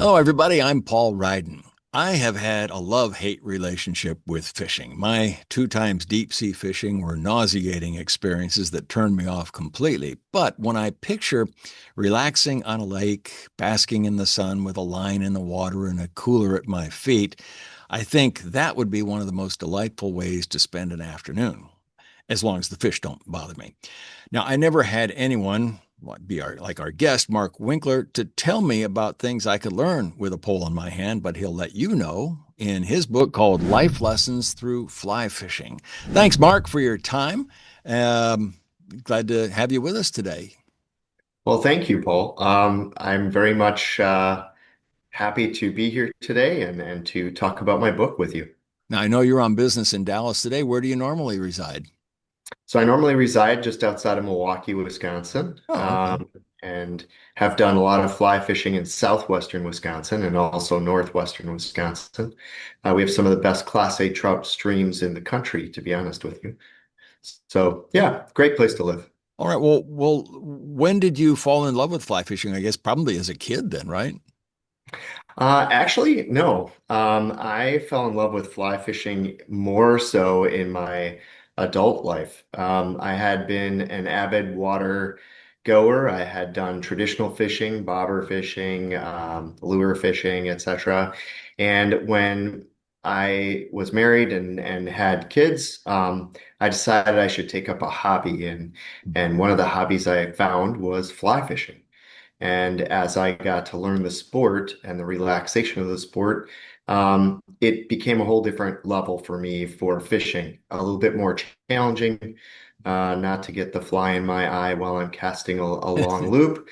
Hello, everybody. I'm Paul Ryden. I have had a love-hate relationship with fishing. My two times deep sea fishing were nauseating experiences that turned me off completely. But when I picture relaxing on a lake, basking in the sun with a line in the water and a cooler at my feet, I think that would be one of the most delightful ways to spend an afternoon, as long as the fish don't bother me. Now, I never had anyone be like our guest, MarkMWinkler, to tell me about things I could learn with a pole in my hand, but he'll let you know in his book called Life Lessons Through Fly Fishing. Thanks, Mark, for your time. Um, Glad to have you with us today. Well, thank you, Paul. I'm very much happy to be here today and to talk about my book with you. Now, I know you're on business in Dallas today. Where do you normally reside? So I normally reside just outside of Milwaukee, Wisconsin, Oh, okay. and have done a lot of fly fishing in southwestern Wisconsin and also northwestern Wisconsin. We have some of the best Class A trout streams in the country, to be honest with you. So yeah, great place to live. All right. Well, when did you fall in love with fly fishing? I guess probably as a kid then, right? Actually, no. I fell in love with fly fishing more so in my adult life. I had been an avid water goer. I had done traditional fishing, bobber fishing, lure fishing, etc. And when I was married and had kids, I decided I should take up a hobby. And one of the hobbies I found was fly fishing. And as I got to learn the sport and the relaxation of the sport, it became a whole different level for me for fishing, a little bit more challenging, not to get the fly in my eye while I'm casting a long loop,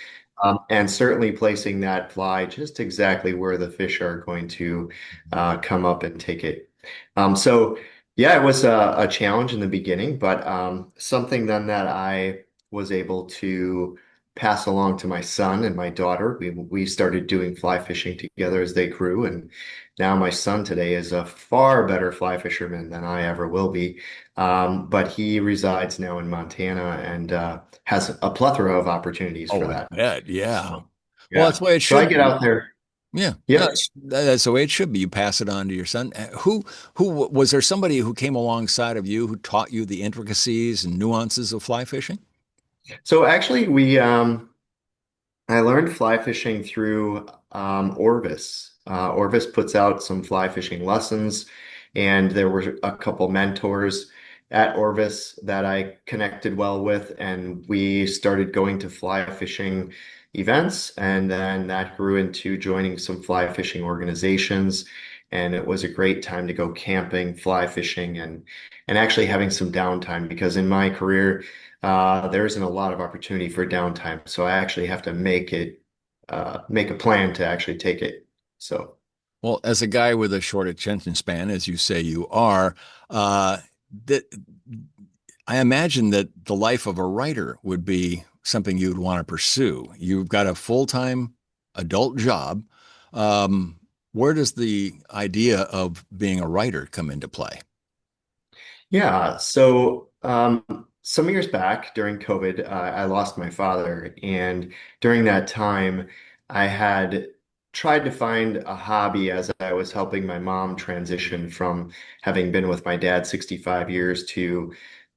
and certainly placing that fly just exactly where the fish are going to come up and take it. So, yeah, it was a challenge in the beginning, but something then that I was able to pass along to my son and my daughter. We started doing fly fishing together as they grew, and now my son today is a far better fly fisherman than I ever will be. But he resides now in Montana and has a plethora of opportunities for Oh, I that. bet. Yeah. So, Well, that's yeah. the way it So I should get be. out there. Yeah, Yep. that's the way it should be. You pass it on to your son. Who was there somebody who came alongside of you who taught you the intricacies and nuances of fly fishing? So actually, I learned fly fishing through Orvis. Orvis puts out some fly fishing lessons, and there were a couple mentors at Orvis that I connected well with, and we started going to fly fishing events, and then that grew into joining some fly fishing organizations. And it was a great time to go camping, fly fishing, and actually having some downtime because in my career, there isn't a lot of opportunity for downtime. So I actually have to make a plan to actually take it. So Well, as a guy with a short attention span, as you say you are, uh, that I imagine that the life of a writer would be something you'd want to pursue. You've got a full-time adult job. Um, where does the idea of being a writer come into play? yeah, so some years back during COVID, I lost my father, and during that time, I had tried to find a hobby as I was helping my mom transition from having been with my dad 65 years to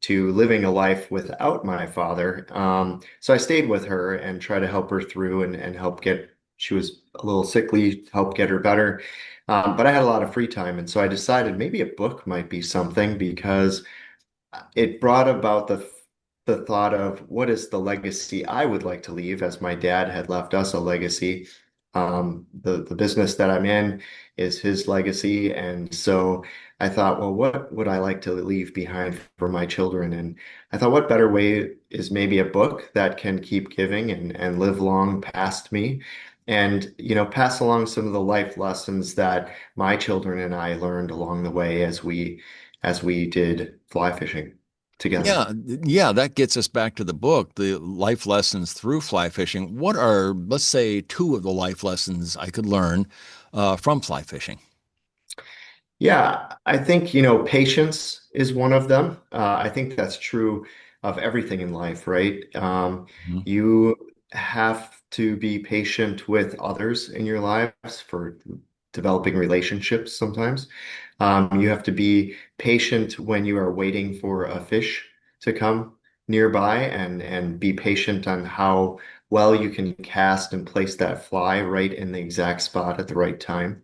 living a life without my father. So I stayed with her and tried to help her through and help get. She was a little sickly, help get her better. But I had a lot of free time, and so I decided maybe a book might be something because it brought about the thought of what is the legacy I would like to leave, as my dad had left us a legacy. The business that I'm in is his legacy, and so I thought, well, what would I like to leave behind for my children? And I thought, what better way is maybe a book that can keep giving and live long past me, and pass along some of the life lessons that my children and I learned along the way as we did fly fishing together. Yeah, that gets us back to the book, the life lessons through fly fishing. What are, let's say, two of the life lessons I could learn from fly fishing? Yeah, I think, patience is one of them. I think that's true of everything in life, right? Mhm. You have to be patient with others in your lives for developing relationships sometimes. You have to be patient when you are waiting for a fish to come nearby and be patient on how well you can cast and place that fly right in the exact spot at the right time.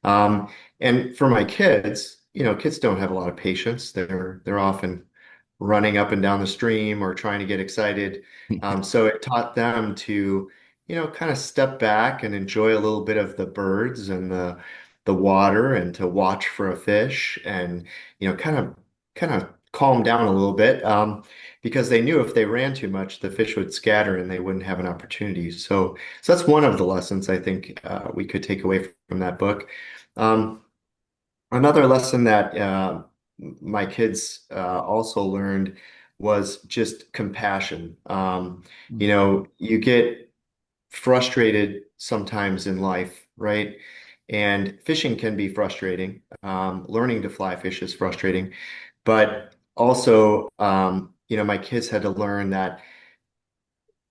Um, and for my kids, kids don't have a lot of patience. They're often running up and down the stream or trying to get excited. So it taught them to, kind of step back and enjoy a little bit of the birds and the water and to watch for a fish and, kind of calm down a little bit. Because they knew if they ran too much, the fish would scatter and they wouldn't have an opportunity. So that's one of the lessons I think we could take away from that book. Um, Another lesson that my kids also learned was just compassion. You get frustrated sometimes in life, right? And fishing can be frustrating. Learning to fly fish is frustrating, but also, my kids had to learn that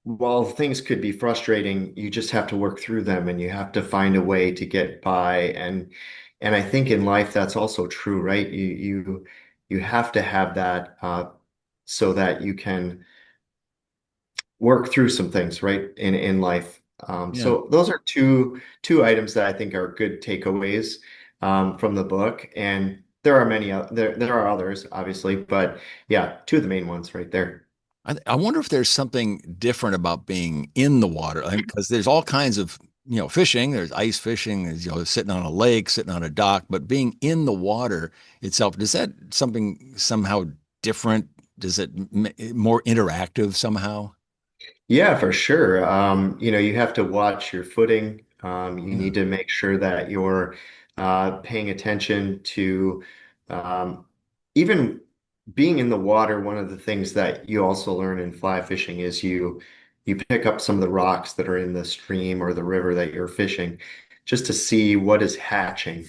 while things could be frustrating, you just have to work through them and you have to find a way to get by. And I think in life that's also true, right? You have to have that so that you can work through some things, right, in life. Yeah. So those are two items that I think are good takeaways from the book. And there are many there are others, obviously, but yeah, two of the main ones right there. I wonder if there's something different about being in the water, because there's all kinds of, fishing. There's ice fishing, there's, sitting on a lake, sitting on a dock, but being in the water itself, does that something somehow different? Does it more interactive somehow? Yeah, for sure. You have to watch your footing. You Yeah. need to make sure that you're paying attention to um, even being in the water. One of the things that you also learn in fly fishing is you pick up some of the rocks that are in the stream or the river that you're fishing just to see what is hatching.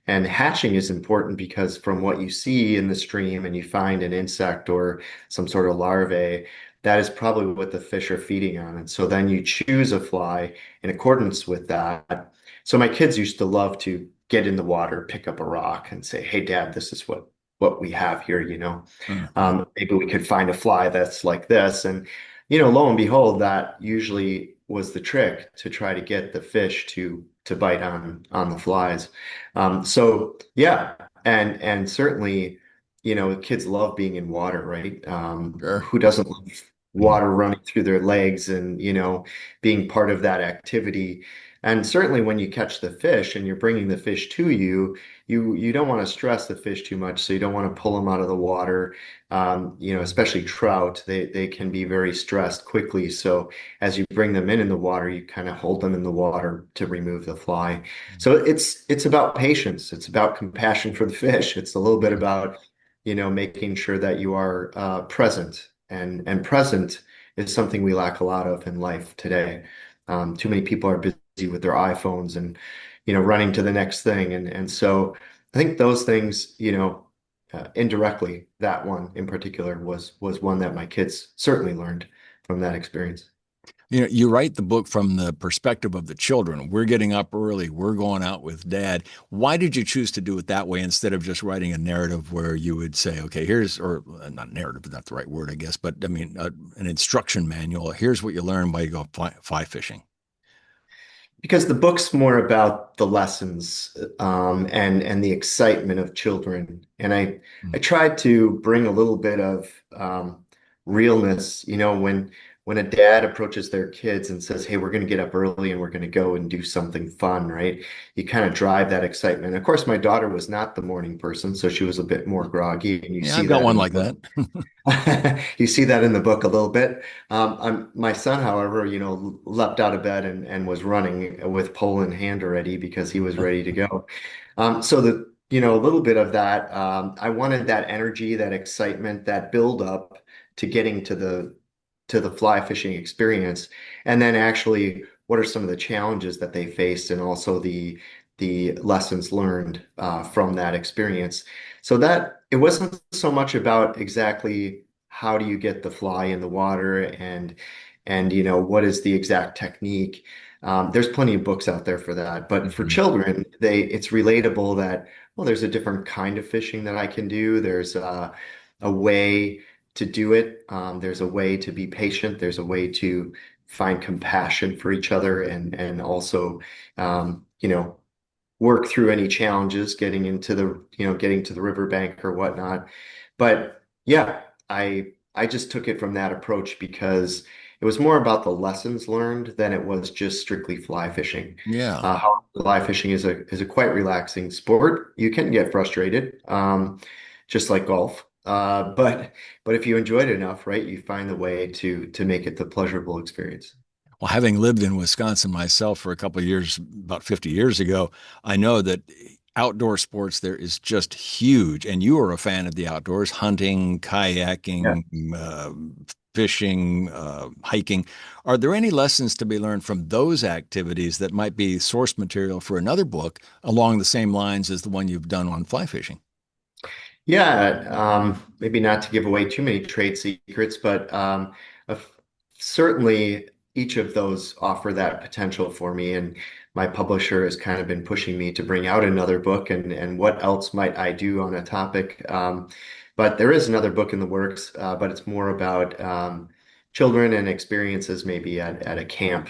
And hatching is important because from what you see in the stream and you find an insect or some sort of larvae, that is probably what the fish are feeding on. And so then you choose a fly in accordance with that. So my kids used to love to get in the water, pick up a rock and say, "Hey, Dad, this is what we have here. Uh-huh. Maybe we could find a fly that's like this." And, lo and behold, that usually was the trick to try to get the fish to bite on the flies. So yeah, and certainly, kids love being in water, right? Sure. Who doesn't love water running through their legs and, being part of that activity? And certainly when you catch the fish and you're bringing the fish to you, you don't want to stress the fish too much, so you don't want to pull them out of the water. Especially trout, they can be very stressed quickly. So as you bring them in the water, you kind of hold them in the water to remove the fly. So it's about patience. It's about compassion for the fish. It's a little bit Yeah. about, making sure that you are present, and present is something we lack a lot of in life today. Too many people are busy with their iPhones and, running to the next thing. And so I think those things, indirectly, that one in particular was one that my kids certainly learned from that experience. You write the book from the perspective of the children. We're getting up early. We're going out with dad. Why did you choose to do it that way instead of just writing a narrative where you would say, okay, here's, or not narrative, not the right word, I guess, but I mean, an instruction manual. Here's what you learn while you go fly fishing. Because the book's more about the lessons and the excitement of children, and I tried to bring a little bit of realness. When a dad approaches their kids and says, "Hey, we're going to get up early and we're going to go and do something fun," right? You kind of drive that excitement. Of course, my daughter was not the morning person, so she was a bit more groggy, and you Yeah, see I've got that one in the like book. that. You see that in the book a little bit. My son, however, leapt out of bed and was running with pole in hand already because he was ready to go. So a little bit of that. I wanted that energy, that excitement, that build up to getting to the fly fishing experience, and then actually, what are some of the challenges that they faced, and also the lessons learned from that experience. So that it wasn't so much about exactly how do you get the fly in the water and what is the exact technique. There's plenty of books out there for that, but for Mhm. children, it's relatable that, well, there's a different kind of fishing that I can do. There's a way to do it. There's a way to be patient. There's a way to find compassion for each other, and also work through any challenges getting to the riverbank or whatnot. But yeah, I just took it from that approach because it was more about the lessons learned than it was just strictly fly fishing. Yeah. How fly fishing is a quite relaxing sport. You can get frustrated, just like golf. But if you enjoyed it enough, right, you find the way to make it the pleasurable experience. Well, having lived in Wisconsin myself for a couple of years, about 50 years ago, I know that outdoor sports there is just huge. And you are a fan of the outdoors, hunting, Yeah. kayaking, fishing, hiking. Are there any lessons to be learned from those activities that might be source material for another book along the same lines as the one you've done on fly fishing? Yeah, maybe not to give away too many trade secrets, but uh, certainly each of those offer that potential for me. And my publisher has kind of been pushing me to bring out another book, and what else might I do on a topic. But there is another book in the works, but it's more about children and experiences maybe at a camp,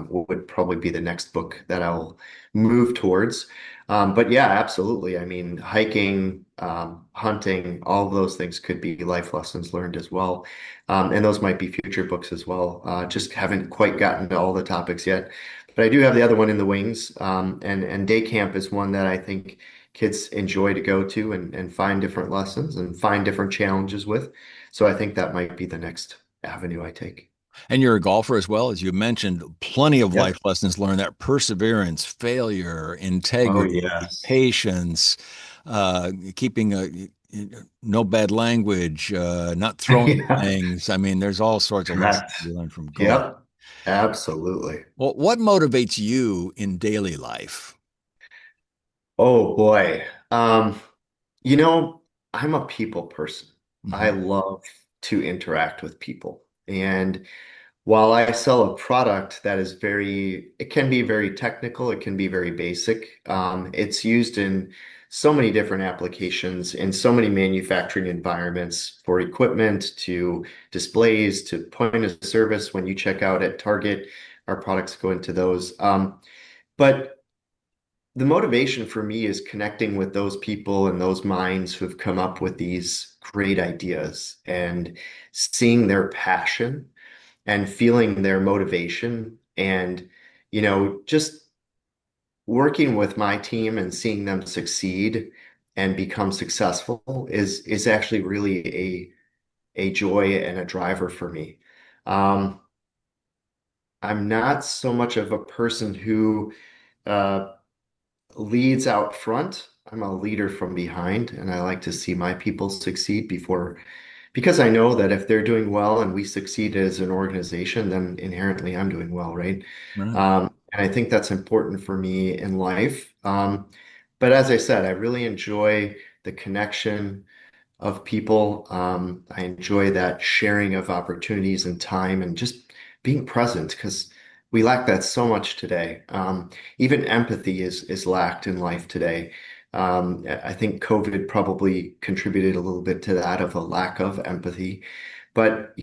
would probably be the next book that I'll move towards. But yeah, absolutely. I mean, hiking, hunting, all of those things could be life lessons learned as well. And those might be future books as well. Just haven't quite gotten to all the topics yet. But I do have the other one in the wings. And day camp is one that I think kids enjoy to go to and find different lessons and find different challenges with. So I think that might be the next avenue I take. And you're a golfer as well, as you mentioned, plenty of life Yep. lessons learned that perseverance, failure, Oh, integrity, yes. patience, keeping no bad language, not throwing Yeah, things. I mean, there's all sorts of lessons correct. to be learned from golf. Yep. Absolutely. Well, what motivates you in daily life? Oh boy. You know, I'm a people person. I Mhm. love to interact with people. And while I sell a product that is it can be very technical, it can be very basic. It's used in so many different applications in so many manufacturing environments, for equipment to displays to point of service. When you check out at Target, our products go into those. But the motivation for me is connecting with those people and those minds who have come up with these great ideas and seeing their passion and feeling their motivation, and just working with my team and seeing them succeed and become successful is actually really a joy and a driver for me. um, I'm not so much of a person who uh, leads out front. I'm a leader from behind, and I like to see my people succeed because I know that if they're doing well and we succeed as an organization, then inherently I'm doing well, right? Right. And I think that's important for me in life. But as I said, I really enjoy the connection of people. I enjoy that sharing of opportunities and time and just being present because we lack that so much today. Even empathy is lacked in life today. I think COVID probably contributed a little bit to that, of a lack of empathy. But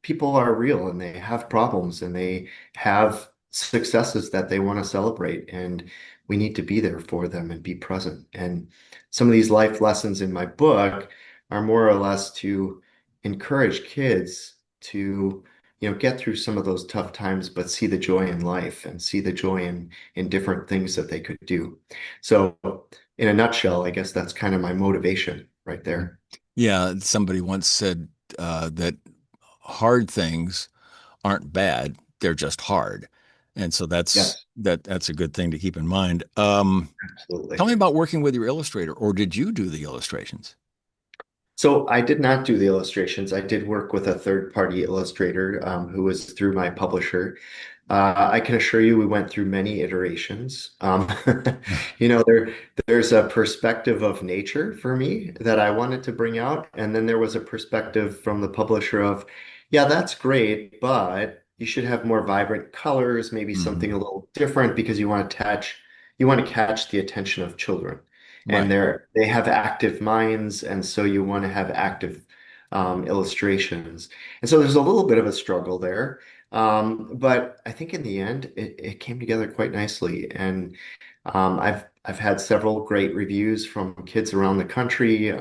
people are real and they have problems and they have successes that they want to celebrate, and we need to be there for them and be present. And some of these life lessons in my book are more or less to encourage kids to, get through some of those tough times, but see the joy in life and see the joy in different things that they could do. So, in a nutshell, I guess that's kind of my motivation right there. Yeah, somebody once said that hard things aren't bad, they're just hard. And so Yes, that's a good thing to keep in mind. absolutely. Tell me about working with your illustrator, or did you do the illustrations? So I did not do the illustrations. I did work with a third-party illustrator, who was through my publisher. I can assure you we went through many iterations. There's a perspective of nature for me that I wanted to bring out, and then there was a perspective from the publisher of, yeah, that's great, but you should have more vibrant colors, maybe something a Hmm. little different because you want to catch the attention of children. And Right. they have active minds, and so you want to have active illustrations. And so there's a little bit of a struggle there. But I think in the end, it came together quite nicely. And I've had several great reviews from kids around the country.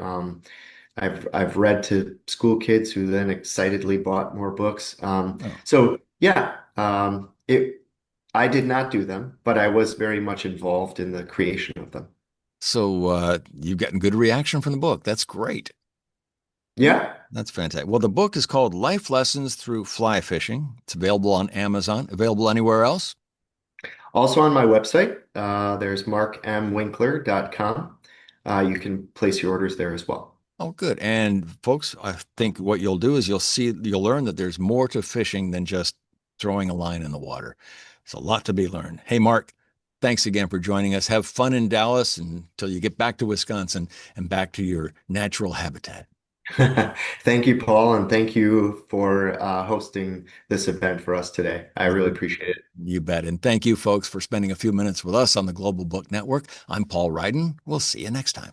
I've read to school kids who then excitedly bought more books. Oh. So yeah, it I did not do them, but I was very much involved in the creation of them. So you've gotten good reaction from the book. That's great. Yeah. That's fantastic. Well, the book is called Life Lessons Through Fly Fishing. It's available on Amazon. Available anywhere else? Also on my website, there's markmwinkler.com. You can place your orders there as well. Oh, good. And folks, I think what you'll do is you'll learn that there's more to fishing than just throwing a line in the water. It's a lot to be learned. Hey, Mark, thanks again for joining us. Have fun in Dallas until you get back to Wisconsin and back to your natural habitat. Thank you, Paul, and thank you for hosting this event for us today. I really You, appreciate it. you bet. And thank you, folks, for spending a few minutes with us on the Global Book Network. I'm Paul Ryden. We'll see you next time.